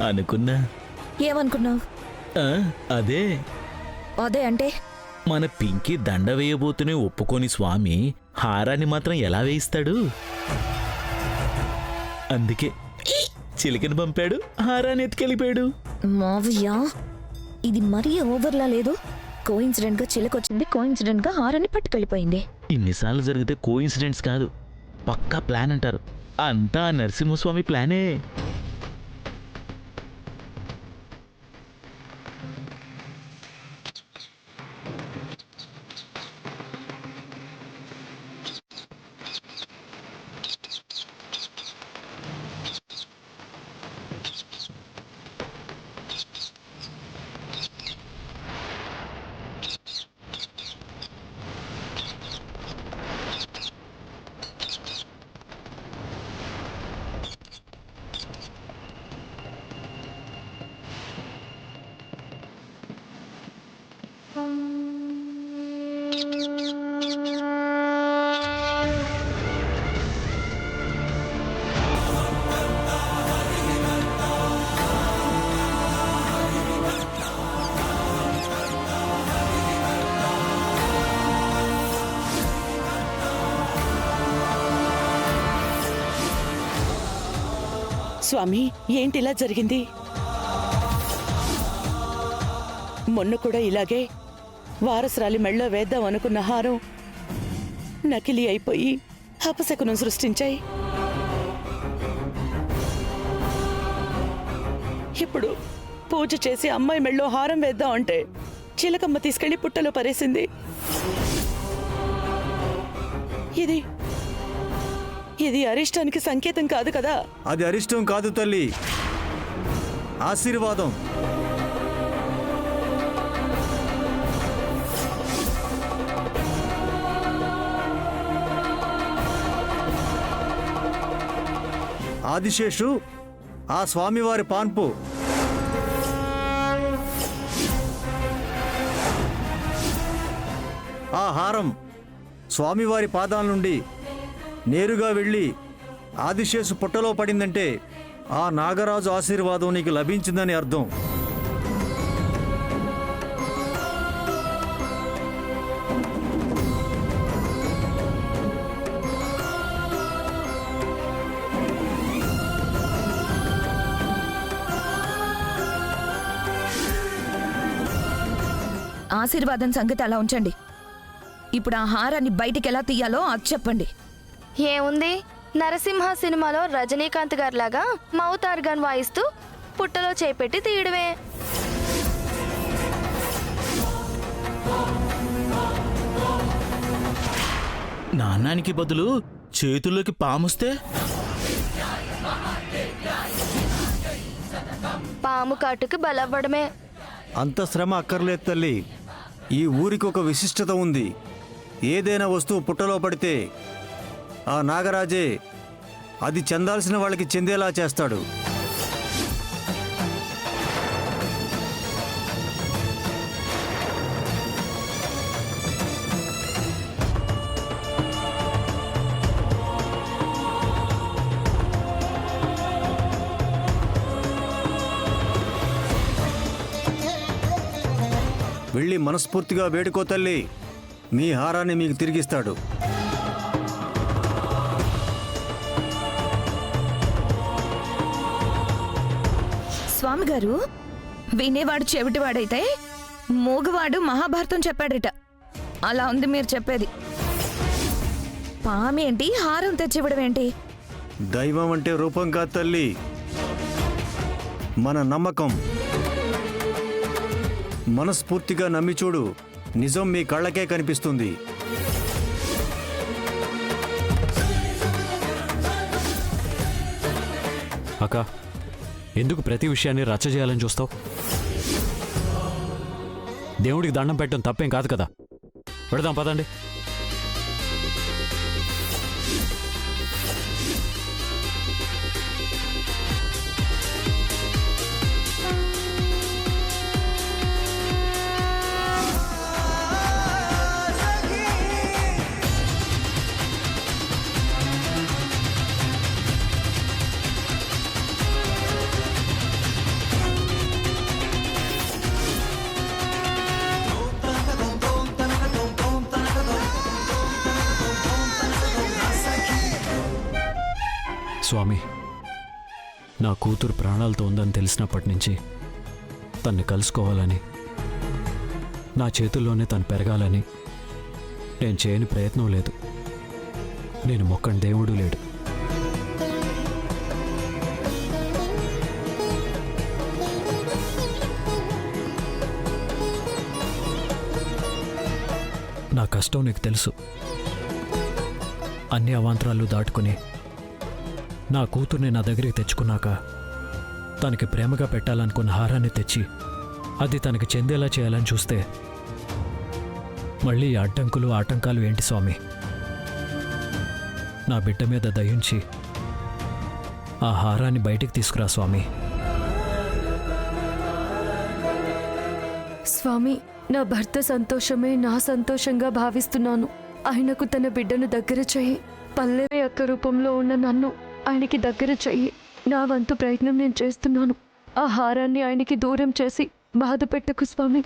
అనుకున్నా. ఏమనుకున్నావు? అదే అదే అంటే మన పింకీ దండ వేయబోతూనే ఒప్పుకొని స్వామి హారాన్ని మాత్రం ఎలా వేయిస్తాడు? అందుకే చిలికని పంపాడు, హారాన్ని ఎత్తుకెళ్ళిపోయాడు. మావయ్య, ఇది మరీ ఓవర్లా లేదు. కోఇన్సిడెంట్ గా చిలకొచ్చింది, కోఇన్సిడెంట్ గా హారాన్ని పట్టుకెళ్ళిపోయింది. ఇన్నిసార్లు జరిగితే కోఇన్సిడెంట్స్ కాదు, పక్కా ప్లాన్ అంటారు. అంతా నరసింహస్వామి ప్లానే. స్వామి, ఏంటిలా జరిగింది? మొన్న కూడా ఇలాగే వారసురాలి మెళ్ళో వేద్దాం అనుకున్న హారం నకిలీ అయిపోయి అపశకునం సృష్టించాయి. ఇప్పుడు పూజ చేసి అమ్మాయి మెళ్ళో హారం వేద్దాం అంటే చిలకమ్మ తీసుకెళ్లి పుట్టలో పరేసింది. ఇది అరిష్టానికి సంకేతం కాదు కదా? అది అరిష్టం కాదు తల్లి, ఆశీర్వాదం. ఆదిశేషు ఆ స్వామివారి పాన్పు. ఆ హారం స్వామివారి పాదాల నుండి నేరుగా వెళ్ళి ఆదిశేషు పుట్టలో పడిందంటే ఆ నాగరాజు ఆశీర్వాదం నీకు లభించిందని అర్థం. ఆశీర్వాదం సంగతి అలా ఉంచండి. ఇప్పుడు ఆ హారాన్ని బయటికి ఎలా తీయాలో అది చెప్పండి. ఏముంది, నరసింహ సినిమాలో రజనీకాంత్ గారిలాగా మౌత్ ఆర్గాన్ వాయిస్తూ పుట్టలో చేపెట్టి తీయడమే. నాన్నానికి బదులు చేతుల్లోకి పాముస్తే? పాము కాటుకి బలవ్వడమే. అంత శ్రమ అక్కర్లేదు తల్లి. ఈ ఊరికి ఒక విశిష్టత ఉంది. ఏదైనా వస్తువు పుట్టలో పడితే ఆ నాగరాజే అది చెందాల్సిన వాళ్ళకి చెందేలా చేస్తాడు. వెళ్ళి మనస్ఫూర్తిగా వేడుకో తల్లి, మీ హారాన్ని మీకు తిరిగిస్తాడు. స్వామిగారు, వినేవాడు చెవిటివాడైతే మూగవాడు మహాభారతం చెప్పాడట. అలా ఉంది మీరు చెప్పేది. పామేంటి, హారం తెచ్చివ్వడం ఏంటి? దైవం అంటే రూపం కాదు తల్లి, మన నమ్మకం. మనస్ఫూర్తిగా నమ్మి చూడు, నిజం మీ కళ్ళకే కనిపిస్తుంది. అక్క, ఎందుకు ప్రతి విషయాన్ని రచ్చ చేయాలని చూస్తావు? దేవుడికి దండం పెట్టడం తప్పేం కాదు కదా. పెడదాం పదండి. స్వామి, నా కూతురు ప్రాణాలతో ఉందని తెలిసినప్పటి నుంచి తన్ని కలుసుకోవాలని, నా చేతుల్లోనే తను పెరగాలని నేను చేయని ప్రయత్నం లేదు. నేను మొక్కని దేవుడు లేడు. నా కష్టం నీకు తెలుసు. అన్ని అవాంతరాలు దాటుకుని నా కూతుర్ని నా దగ్గరికి తెచ్చుకున్నాక తనకి ప్రేమగా పెట్టాలనుకున్న హారాన్ని తెచ్చి అది తనకి చెందేలా చేయాలని చూస్తే మళ్ళీ ఈ అడ్డంకులు ఆటంకాలు ఏంటి స్వామి? నా బిడ్డ మీద దయించి ఆ హారాన్ని బయటికి తీసుకురా స్వామి. స్వామి, నా భర్త సంతోషమే నా సంతోషంగా భావిస్తున్నాను. ఆయనకు తన బిడ్డను దగ్గర చెయ్యి. పల్లెవి అక్క రూపంలో ఉన్న నన్ను ఆయనకి దగ్గర చెయ్యి. నా వంతు ప్రయత్నం నేను చేస్తున్నాను. ఆ హారాన్ని ఆయనకి దూరం చేసి బాధ పెట్టకు స్వామి.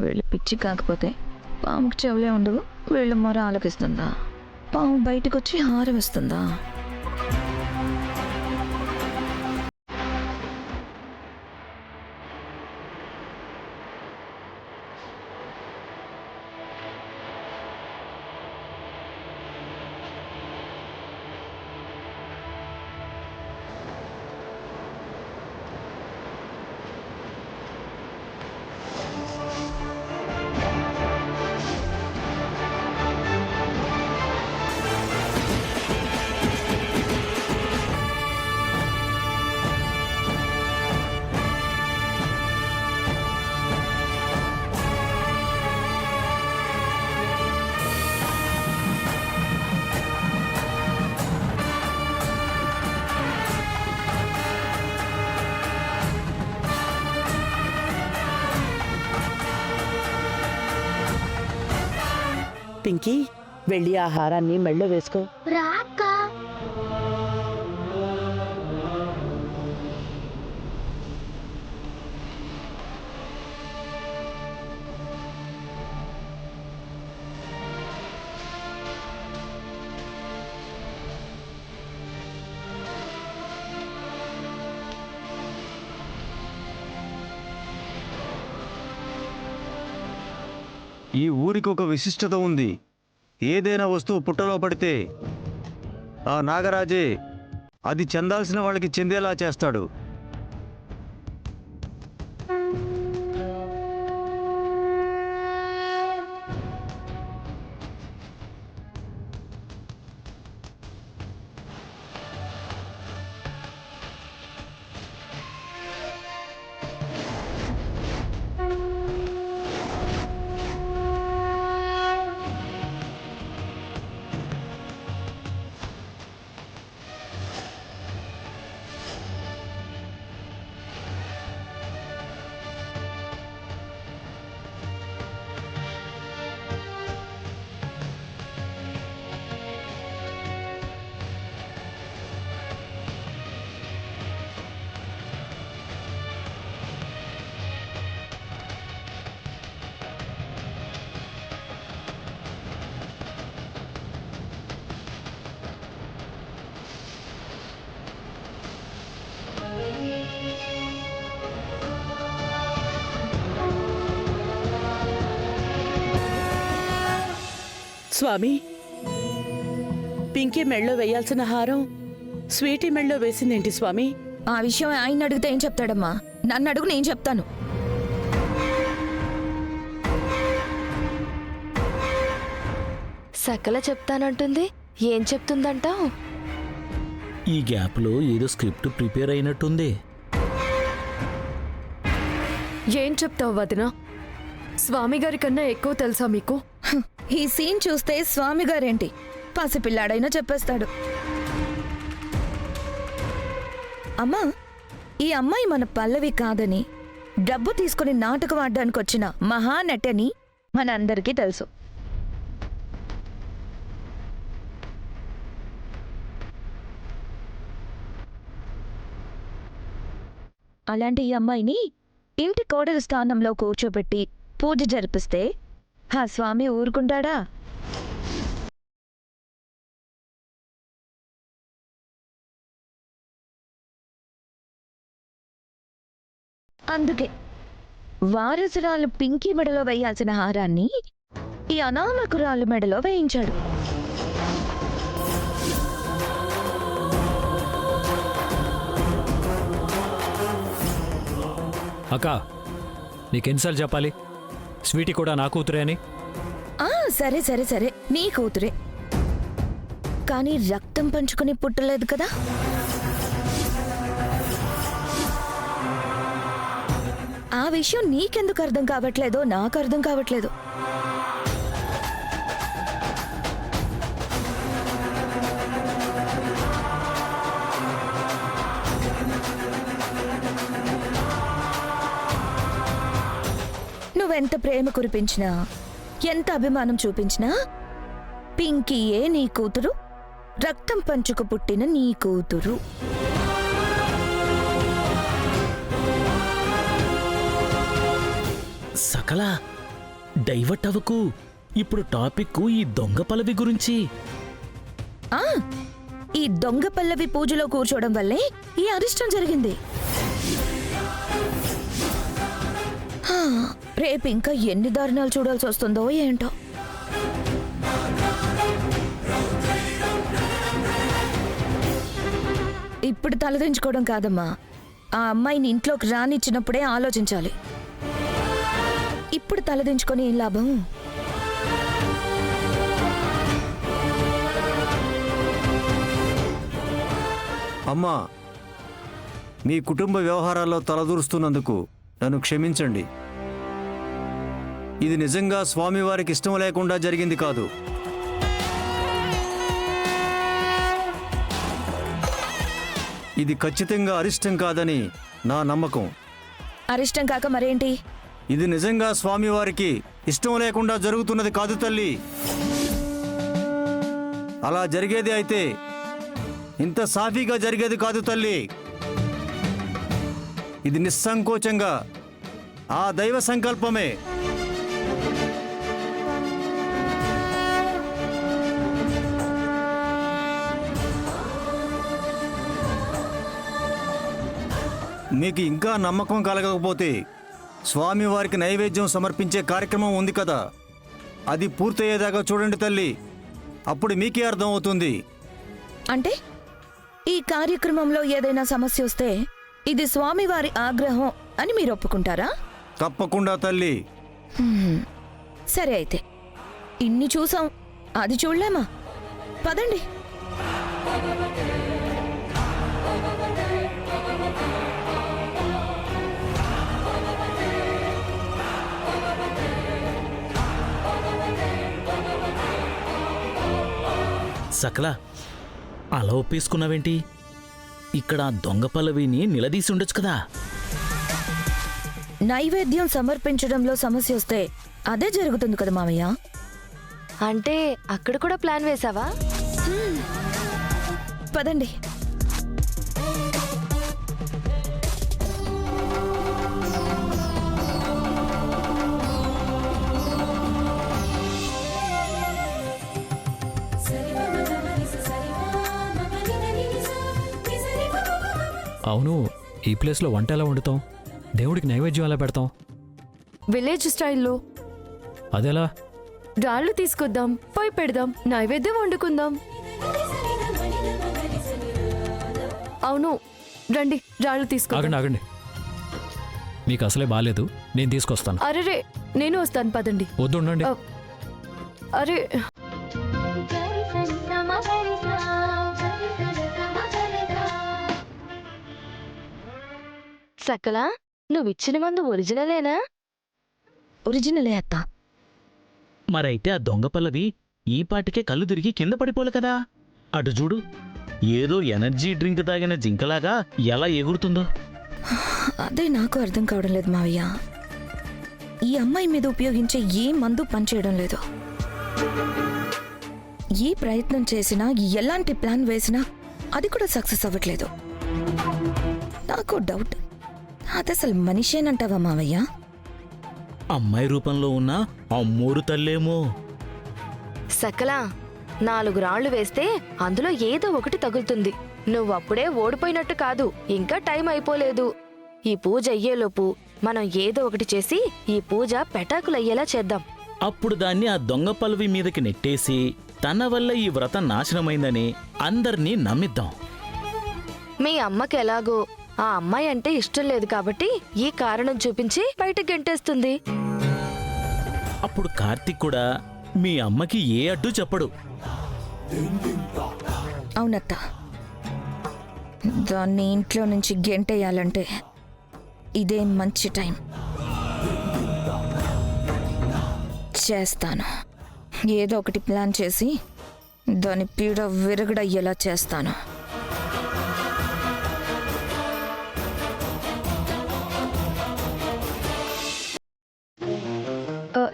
వీళ్ళు పిచ్చి కాకపోతే పాముకి చెవులే ఉండవు, వీళ్ళు మొర ఆలకిస్తుందా? పాము బయటకు వచ్చి హారం ఇస్తుందా? పింకీ, వెళ్ళి ఆ హారాన్ని మెళ్ళో వేసుకో. ఈ ఊరికి ఒక విశిష్టత ఉంది. ఏదైనా వస్తువు పుట్టలో పడితే ఆ నాగరాజే అది చెందాల్సిన వాళ్ళకి చెందేలా చేస్తాడు. స్వామి, పింకీ మెళ్ళో వేయాల్సిన హారం స్వీటీ మెళ్ళో వేసిందేంటి స్వామి? ఆ విషయం ఆయన అడిగితే ఏం చెప్తాడమ్మా? నన్ను అడుగు, నేను చెప్తాను. సకల చెప్తానంటుంది. ఏం చెప్తుందంటావు? ఈ గ్యాప్లో ఏదో స్క్రిప్ట్ ప్రిపేర్ అయినట్టుంది. ఏం చెప్తావు వదినా? స్వామి గారి కన్నా ఎక్కువ తెలుసా మీకు? ఈ సీన్ చూస్తే స్వామి గారేంటి, పసిపిల్లాడైనా చెప్పేస్తాడు. అమ్మా, ఈ అమ్మాయి మన పల్లవి కాదని డబ్బు తీసుకుని నాటకం ఆడడానికి వచ్చిన మహానటని మనందరికీ తెలుసు. అలాంటి ఈ అమ్మాయిని ఇంటి కోడలి స్థానంలో కూర్చోబెట్టి పూజ జరిపిస్తే ఆ స్వామి ఊరుకుంటాడా? అందుకే వారసురాలు పింకీ మెడలో వేయాల్సిన హారాన్ని ఈ అనామకురాలు మెడలో వేయించాడు. అక్క, నీకెన్నిసార్లు చెప్పాలి స్వీటీ కూడా నా కూతురే అని? సరే సరే సరే, నీ కూతురే, కానీ రక్తం పంచుకుని పుట్టలేదు కదా. ఆ విషయం నీకెందుకు అర్థం కావట్లేదో నాకు అర్థం కావట్లేదు. నువ్వెంత ప్రేమ కురిపించినా, ఎంత అభిమానం చూపించినా పింకీయే నీ కూతురు, రక్తం పంచుకు పుట్టిన నీ కూతురు. సకల డైవర్ట్ అవ్వకు. ఇప్పుడు టాపిక్ ఈ దొంగ పల్లవి గురించి. ఈ దొంగ పల్లవి పూజలో కూర్చోవడం వల్లే ఈ అరిష్టం జరిగింది. రేపు ఇంకా ఎన్ని దారుణాలు చూడాల్సి వస్తుందో ఏంటో. ఇప్పుడు తలదించుకోవడం కాదమ్మా, ఆ అమ్మాయిని ఇంట్లోకి రానిచ్చినప్పుడే ఆలోచించాలి. ఇప్పుడు తలదించుకొని ఏం లాభం? అమ్మా, మీ కుటుంబ వ్యవహారాల్లో తలదూరుస్తున్నందుకు నన్ను క్షమించండి. ఇది నిజంగా స్వామివారికి ఇష్టం లేకుండా జరిగింది కాదు. ఇది ఖచ్చితంగా అరిష్టం కాదని నా నమ్మకం. అరిష్టం కాక మరేంటి? ఇది నిజంగా స్వామివారికి ఇష్టం లేకుండా జరుగుతున్నది కాదు తల్లి. అలా జరిగేది అయితే ఇంత సాఫీగా జరిగేది కాదు తల్లి. ఇది నిస్సంకోచంగా ఆ దైవ సంకల్పమే. మీకు ఇంకా నమ్మకం కలగకపోతే స్వామివారికి నైవేద్యం సమర్పించే కార్యక్రమం ఉంది కదా, అది పూర్తయ్యేదాకా చూడండి తల్లి. అప్పుడు మీకే అర్థం అవుతుంది. అంటే ఈ కార్యక్రమంలో ఏదైనా సమస్య వస్తే ఇది స్వామివారి ఆగ్రహం అని మీరు ఒప్పుకుంటారా? తప్పకుండా తల్లి. సరే అయితే, ఇన్ని చూసాం, అది చూడలేమా? పదండి. సకల అలా ఒప్పేసుకున్నావేంటి? ఇక్కడ దొంగ పల్లవిని నిలదీసి ఉండొచ్చు కదా. నైవేద్యం సమర్పించడంలో సమస్య వస్తే అదే జరుగుతుంది కదా మామయ్య. అంటే అక్కడ కూడా ప్లాన్ వేసావా? పదండి. అవును, ఈ ప్లేస్లో వంట ఎలా వండుతాం? దేవుడికి నైవేద్యం ఎలా పెడతాం? విలేజ్ స్టైల్లో. అదెలా? రాళ్ళు తీసుకొద్దాం, పోయి పెడదాం, నైవేద్యం వండుకుందాం. అవును, రండి, రాళ్ళు తీసుకొద్దాం. ఆగండి ఆగండి, మీకు అసలే బాగాలేదు, నేను తీసుకొస్తాను. అరే, నేను వస్తాను, పదండి. వద్దు, ఉండండి. అరే, సకల, నువ్విచ్చిన మందు ఒరిజినలేనా? ఒరిజినలే అత్త. మరైతే ఆ దొంగ పల్లవి ఈ పాటికే కళ్ళు తిరిగి కింద పడిపోలే కదా. అటు చూడు, ఏదో ఎనర్జీ డ్రింక్ తాగిన జింకలాగా ఎలా ఎగురుతుందో. అదే నాకు అర్థం కావడం లేదు మావయ్య. ఈ అమ్మాయి మీద ఉపయోగించే ఏ మందు పనిచేయడం లేదు. ఏ ప్రయత్నం చేసినా, ఎలాంటి ప్లాన్ వేసినా అది కూడా సక్సెస్ అవ్వట్లేదు. నాకు డౌట్, అది అసలు మనిషేనంటావా మావయ్య? అమ్మాయి రూపంలో ఉన్న అమ్మోరు తల్లేమో. సకల 4 రాళ్లు వేస్తే అందులో ఏదో ఒకటి తగులుతుంది. నువ్వప్పుడే ఓడిపోయినట్టు కాదు, ఇంకా టైం అయిపోలేదు. ఈ పూజ అయ్యేలోపు మనం ఏదో ఒకటి చేసి ఈ పూజ పెటాకులయ్యేలా చేద్దాం. అప్పుడు దాన్ని ఆ దొంగ పలువి మీదకి నెట్టేసి తన వల్ల ఈ వ్రతం నాశనమైందని అందర్నీ నమ్మిద్దాం. మీ అమ్మకి ఎలాగో ఆ అమ్మాయి అంటే ఇష్టం లేదు కాబట్టి ఈ కారణం చూపించి బయటకు గెంటేస్తుంది. అప్పుడు కార్తీక్ కూడా మీ అమ్మకి ఏ అడ్డు చెప్పడు. అవునత్త, దాన్ని ఇంట్లో నుంచి గెంటేయాలంటే ఇదే మంచి టైం. చేస్తాను, ఏదో ఒకటి ప్లాన్ చేసి దాని పీడ విరగడయ్యేలా చేస్తాను.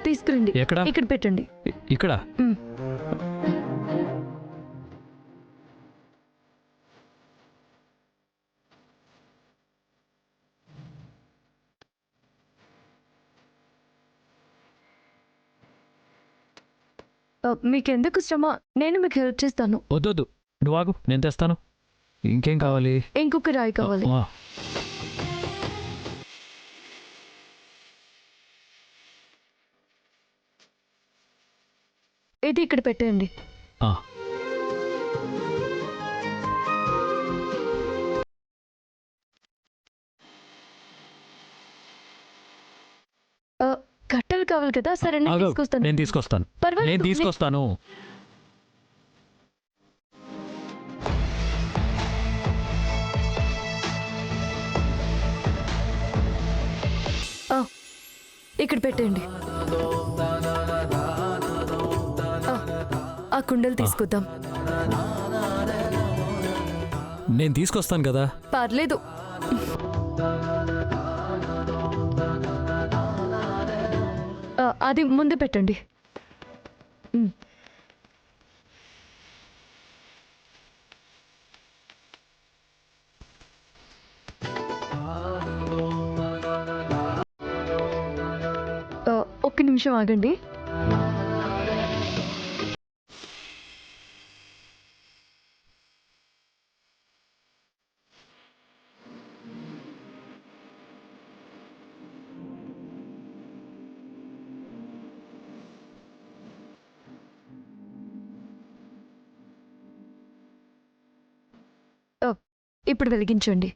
తీసుకురండి. ఎక్కడ? ఇక్కడ పెట్టండి. ఇక్కడ మ్. మీకెందుకు శ్రమ, నేను మీకు హెల్ప్ చేస్తాను. వద్దొద్దు, నువ్వు ఆగు, నేను తెస్తాను. ఇంకేం కావాలి? ఇంకొక రాయి కావాలి. ఆ, ఇది ఇక్కడ పెట్టండి. ఆ. కట్టెలు కావాలి కదా, సరే నేను ఆగు, తీసుకొస్తాను. నేను తీసుకొస్తాను. పర్వాలేదు, నేను తీసుకొస్తాను. ఇక్కడ పెట్టండి. ఆ కుండలు తీసుకొద్దాం. నేను తీసుకొస్తాను కదా. పర్లేదు. అది ముందు పెట్టండి. ఒక్క నిమిషం ఆగండి. ఇప్పుడు వెలిగించండి.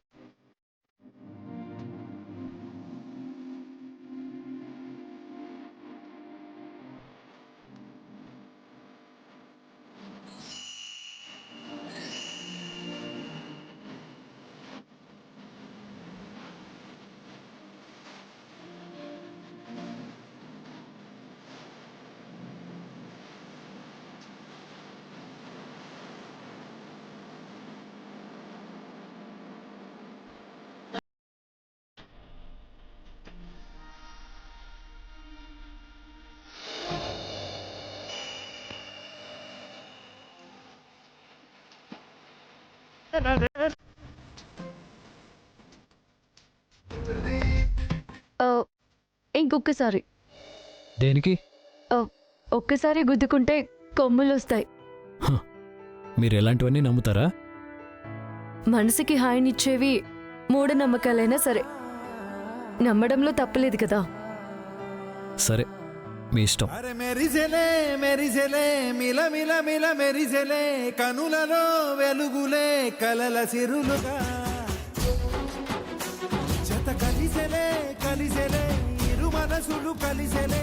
ఇంకొకసారి. దేనికి? ఒక్కసారి గుద్దుకుంటే కొమ్ములు వస్తాయి. మీరు ఎలాంటివన్నీ నమ్ముతారా? మనసుకి హాయినిచ్చేవి మూఢనమ్మకాలైనా సరే నమ్మడంలో తప్పలేదు కదా. సరే, మీ ఇష్టం. అరే మెరిసెలే మెరిసెలే మిల మిల మిల మెరిసెలే కనులలో వెలుగులే కలల సిరులుగా జత కలిసెలే కలిసెలే ఇరు మనసులు కలిసెలే